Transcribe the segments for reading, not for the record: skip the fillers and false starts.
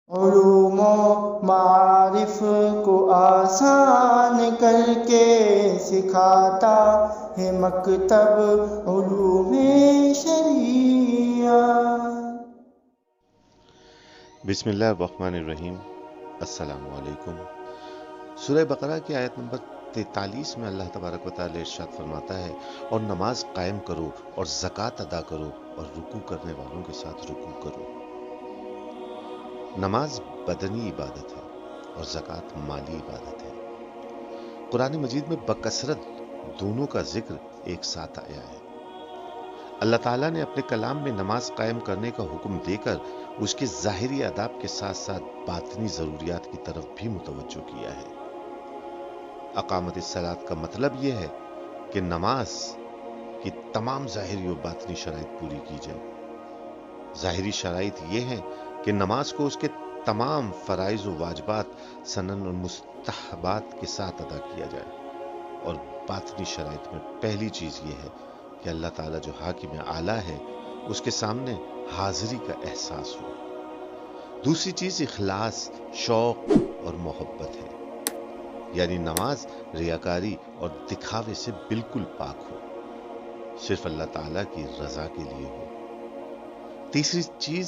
علوم و معارف کو آسان کر کے سکھاتا ہے مکتب علوم شریعت۔ بسم اللہ الرحمن الرحیم۔ السلام علیکم۔ سورہ بقرہ کی آیت نمبر 43 میں اللہ تبارک و تعالی ارشاد فرماتا ہے، اور نماز قائم کرو اور زکوٰۃ ادا کرو اور رکوع کرنے والوں کے ساتھ رکوع کرو۔ نماز بدنی عبادت ہے اور زکوٰۃ مالی عبادت ہے۔ قرآن مجید میں بکثرت دونوں کا ذکر ایک ساتھ آیا ہے۔ اللہ تعالیٰ نے اپنے کلام میں نماز قائم کرنے کا حکم دے کر اس کے ظاہری آداب کے ساتھ ساتھ باطنی ضروریات کی طرف بھی متوجہ کیا ہے۔ اقامت الصلاۃ کا مطلب یہ ہے کہ نماز کی تمام ظاہری و باطنی شرائط پوری کی جائے۔ ظاہری شرائط یہ ہیں کہ نماز کو اس کے تمام فرائض و واجبات، سنن و مستحبات کے ساتھ ادا کیا جائے، اور باطنی شرائط میں پہلی چیز یہ ہے کہ اللہ تعالیٰ جو حاکم اعلیٰ ہے اس کے سامنے حاضری کا احساس ہو۔ دوسری چیز اخلاص، شوق اور محبت ہے، یعنی نماز ریاکاری اور دکھاوے سے بالکل پاک ہو، صرف اللہ تعالیٰ کی رضا کے لیے ہو۔ تیسری چیز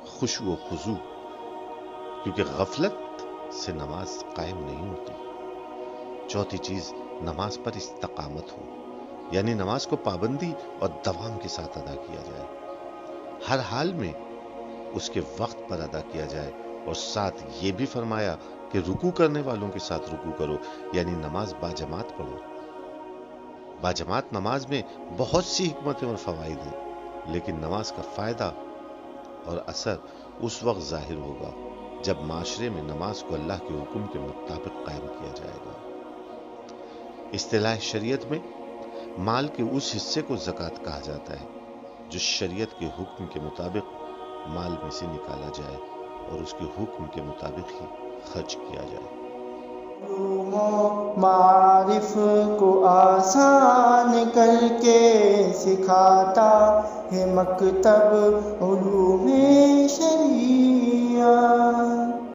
خشوع و خضوع، کیونکہ غفلت سے نماز قائم نہیں ہوتی۔ چوتھی چیز نماز پر استقامت ہو، یعنی نماز کو پابندی اور دوام کے ساتھ ادا کیا جائے، ہر حال میں اس کے وقت پر ادا کیا جائے، اور ساتھ یہ بھی فرمایا کہ رکوع کرنے والوں کے ساتھ رکوع کرو، یعنی نماز باجماعت پڑھو۔ باجماعت نماز میں بہت سی حکمتیں اور فوائد ہیں، لیکن نماز کا فائدہ اور اثر اس وقت ظاہر ہوگا جب معاشرے میں نماز کو اللہ کے حکم کے مطابق قائم کیا جائے گا۔ اصطلاح شریعت میں مال کے اس حصے کو زکوٰۃ کہا جاتا ہے جو شریعت کے حکم کے مطابق مال میں سے نکالا جائے اور اس کے حکم کے مطابق ہی خرچ کیا جائے۔ علوم و معارف کو آسان کر کے سکھاتا ہے مکتب علوم شریعت۔